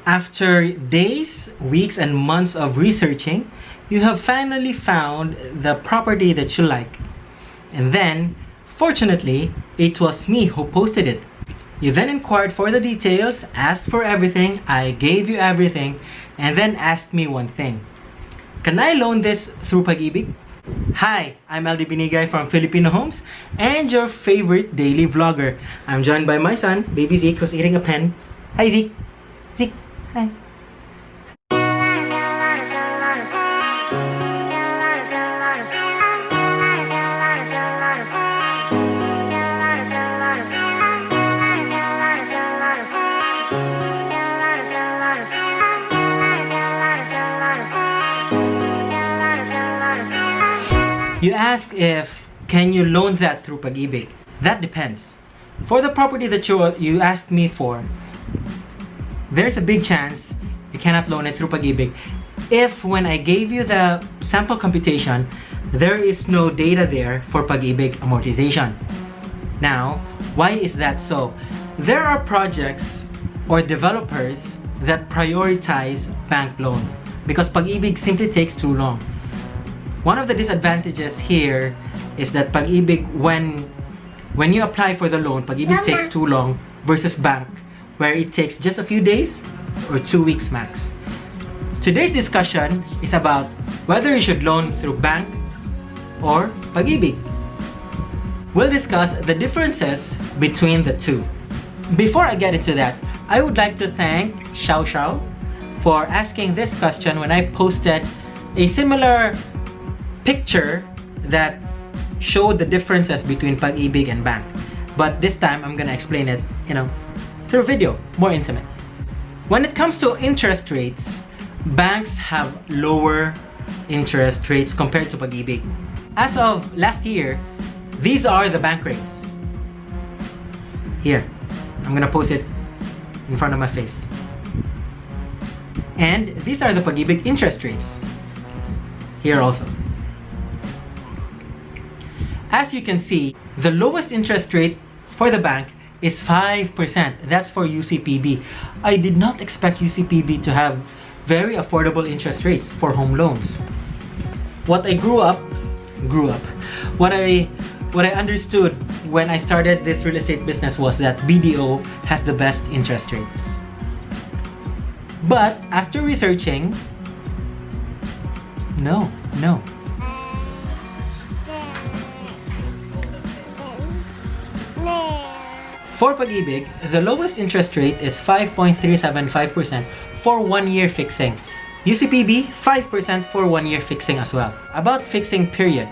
After days, weeks, and months of researching, you have finally found the property that you like. And then, fortunately, it was me who posted it. You then inquired for the details, asked for everything, I gave you everything, and then asked me one thing. Can I loan this through Pag-IBIG? Hi, I'm LD Binigay from Filipino Homes and your favorite daily vlogger. I'm joined by my son, baby Zeke, who's eating a pen. Hi Zeke. Zeke, hi. You asked if can you loan that through Pag-IBIG. That depends. For the property that you asked me for, there's a big chance you cannot loan it through Pag-IBIG if when I gave you the sample computation, there is no data there for Pag-IBIG amortization. Now, why is that so? There are projects or developers that prioritize bank loan because Pag-IBIG simply takes too long. One of the disadvantages here is that Pag-IBIG, when you apply for the loan, Pag-IBIG takes too long versus bank, where it takes just a few days or 2 weeks max. Today's discussion is about whether you should loan through bank or Pag-IBIG. We'll discuss the differences between the two. Before I get into that, I would like to thank Xiao Xiao for asking this question when I posted a similar picture that showed the differences between Pag-IBIG and bank. But this time, I'm gonna explain it, through video, more intimate. When it comes to interest rates, banks have lower interest rates compared to Pag-IBIG. As of last year, these are the bank rates. Here, I'm gonna post it in front of my face. And these are the Pag-IBIG interest rates. Here also. As you can see, the lowest interest rate for the bank is 5%. That's for UCPB. I did not expect UCPB to have very affordable interest rates for home loans. What I what I understood when I started this real estate business was that BDO has the best interest rates. But after researching, no. For Pag-IBIG, the lowest interest rate is 5.375% for 1 year fixing. UCPB, 5% for 1 year fixing as well. About fixing period.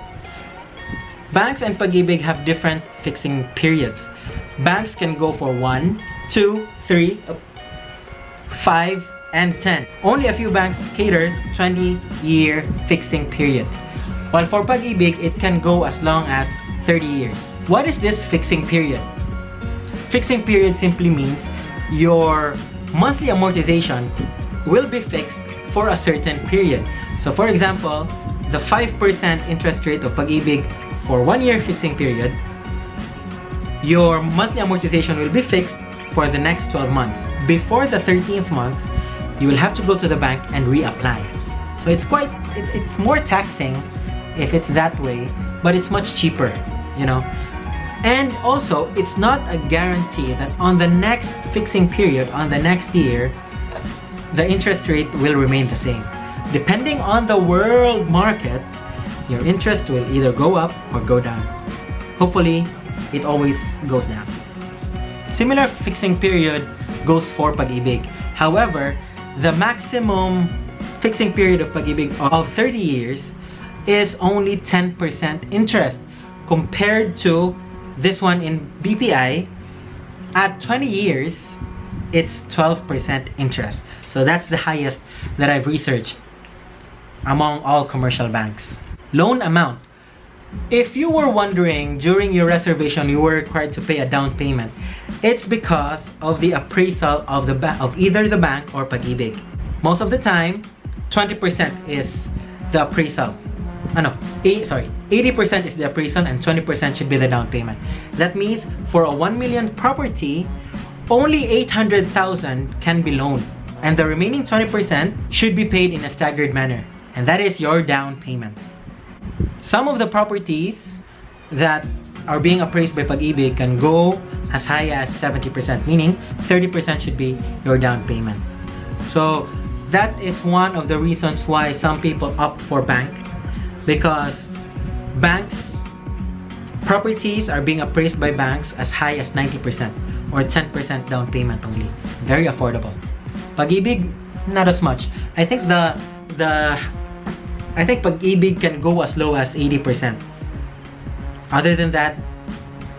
Banks and Pag-IBIG have different fixing periods. Banks can go for 1, 2, 3, 5, and 10. Only a few banks cater 20-year fixing period. While for Pag-IBIG, it can go as long as 30 years. What is this fixing period? Fixing period simply means your monthly amortization will be fixed for a certain period. So for example, the 5% interest rate of Pag-IBIG for 1 year fixing period, your monthly amortization will be fixed for the next 12 months. Before the 13th month, you will have to go to the bank and reapply. So it's more taxing if it's that way, but it's much cheaper, And also, it's not a guarantee that on the next fixing period, on the next year, the interest rate will remain the same. Depending on the world market, your interest will either go up or go down. Hopefully, it always goes down. Similar fixing period goes for Pag-IBIG. However, the maximum fixing period of Pag-IBIG of 30 years is only 10% interest compared to this one in BPI. At 20 years, it's 12% interest. So that's the highest that I've researched among all commercial banks. Loan amount. If you were wondering during your reservation you were required to pay a down payment, it's because of the appraisal of either the bank or Pag-IBIG. Most of the time, 20% is the appraisal. 80% is the appraisal and 20% should be the down payment. That means for a 1 million property, only 800,000 can be loaned. And the remaining 20% should be paid in a staggered manner. And that is your down payment. Some of the properties that are being appraised by Pag-IBIG can go as high as 70%, meaning 30% should be your down payment. So that is one of the reasons why some people opt for bank, because banks, properties are being appraised by banks as high as 90% or 10% down payment only. Very affordable. Pag-IBIG, not as much. I think Pag-IBIG can go as low as 80%. Other than that,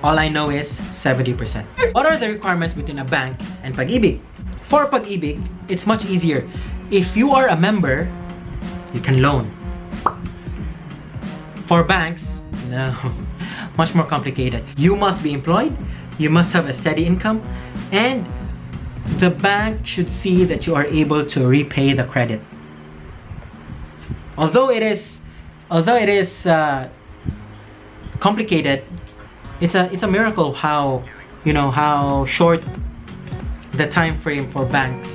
all I know is 70%. What are the requirements between a bank and Pag-IBIG? For Pag-IBIG, it's much easier. If you are a member, you can loan. For banks, no, much more complicated. You must be employed, you must have a steady income, and the bank should see that you are able to repay the credit. Although it is complicated, it's a miracle how short the time frame for banks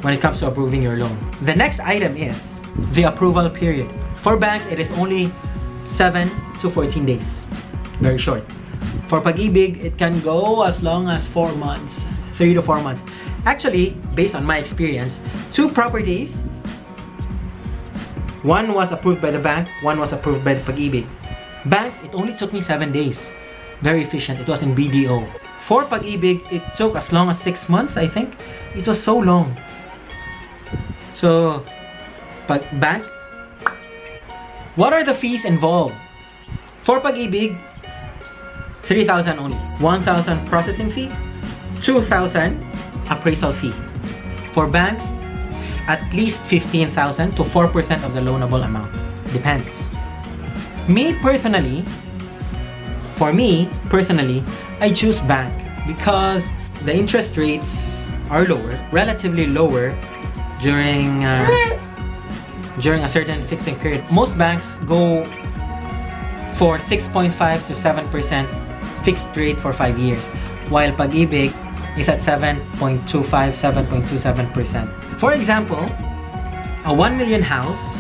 when it comes to approving your loan. The next item is the approval period. For banks, it is only 7 to 14 days. Very short. For Pag-IBIG, it can go as long as 4 months, 3 to 4 months. Actually, based on my experience, 2 properties, one was approved by the bank, one was approved by the Pag-IBIG. Bank, it only took me 7 days. Very efficient. It was in BDO. For Pag-IBIG, it took as long as 6 months, I think. It was so long. So, bank, what are the fees involved? For Pag-IBIG, 3,000 only. 1,000 processing fee, 2,000 appraisal fee. For banks, at least 15,000 to 4% of the loanable amount. Depends. For me personally, I choose bank because the interest rates are lower, relatively lower during a certain fixing period. Most banks go for 6.5 to 7% fixed rate for 5 years, while Pag-IBIG is at 7.25, 7.27%. For example, a 1 million house,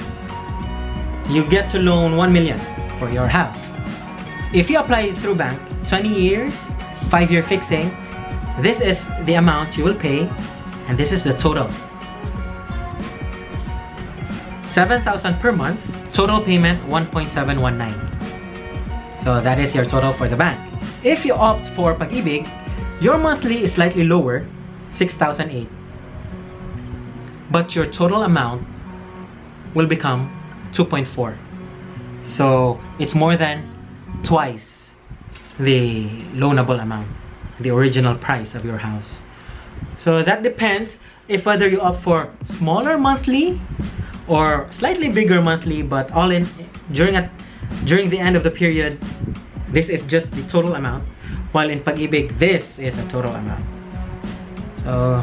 you get to loan 1 million for your house. If you apply it through bank, 20 years, 5-year fixing, this is the amount you will pay, and this is the total. 7,000 per month, total payment 1.719. So that is your total for the bank. If you opt for Pag-IBIG, your monthly is slightly lower, 6,008. But your total amount will become 2.4. So it's more than twice the loanable amount, the original price of your house. So that depends if whether you opt for smaller monthly or slightly bigger monthly, but all in during the end of the period, this is just the total amount, while in Pag-IBIG, this is a total amount. So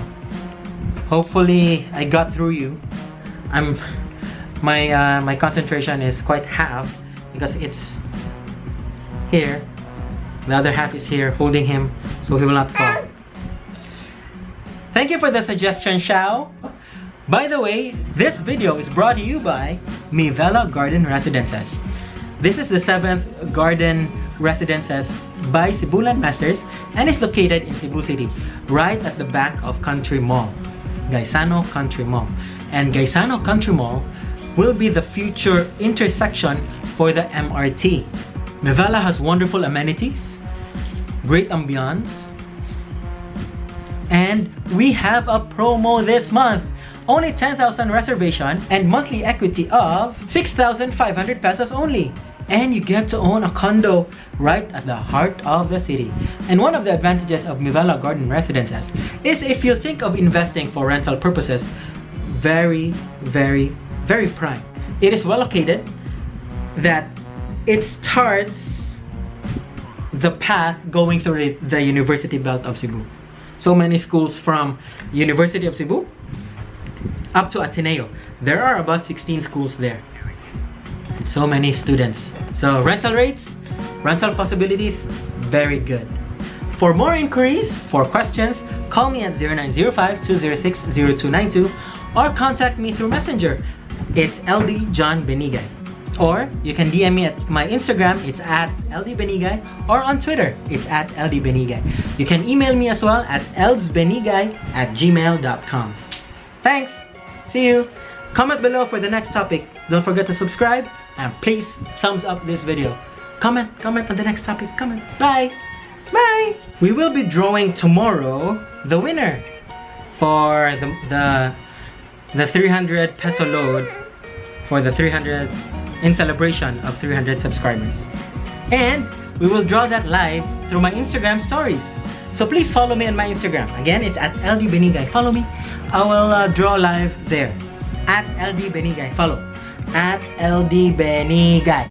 hopefully I got through you. My concentration is quite half because it's here, the other half is here holding him so he will not fall. Thank you for the suggestion, Xiao. By the way, this video is brought to you by Mivela Garden Residences. This is the 7th garden residences by Cebulan Masters and is located in Cebu City, right at the back of Country Mall, Gaisano Country Mall. And Gaisano Country Mall will be the future intersection for the MRT. Mivela has wonderful amenities, great ambiance, and we have a promo this month. Only 10,000 reservation and monthly equity of 6,500 pesos only. And you get to own a condo right at the heart of the city. And one of the advantages of Mivela Garden Residences is if you think of investing for rental purposes, very, very, very prime. It is well located that it starts the path going through the University Belt of Cebu. So many schools from University of Cebu up to Ateneo. There are about 16 schools there. So many students. So rental rates, rental possibilities, very good. For more inquiries, for questions, call me at 0905-206-0292 or contact me through Messenger. It's LD John Benigay. Or you can DM me at my Instagram, it's at LD Benigay, or on Twitter, it's at LD Benigay. You can email me as well at eldsbenigay@gmail.com. Thanks! See you! Comment below for the next topic. Don't forget to subscribe and please thumbs up this video. Comment on the next topic. Comment. Bye! Bye! We will be drawing tomorrow the winner for the 300 peso load for the 300 in celebration of 300 subscribers. And we will draw that live through my Instagram stories. So please follow me on my Instagram. Again, it's at LD Benigay. Follow me. I will draw live there. At LD Benigay. Follow. At LD Benigay.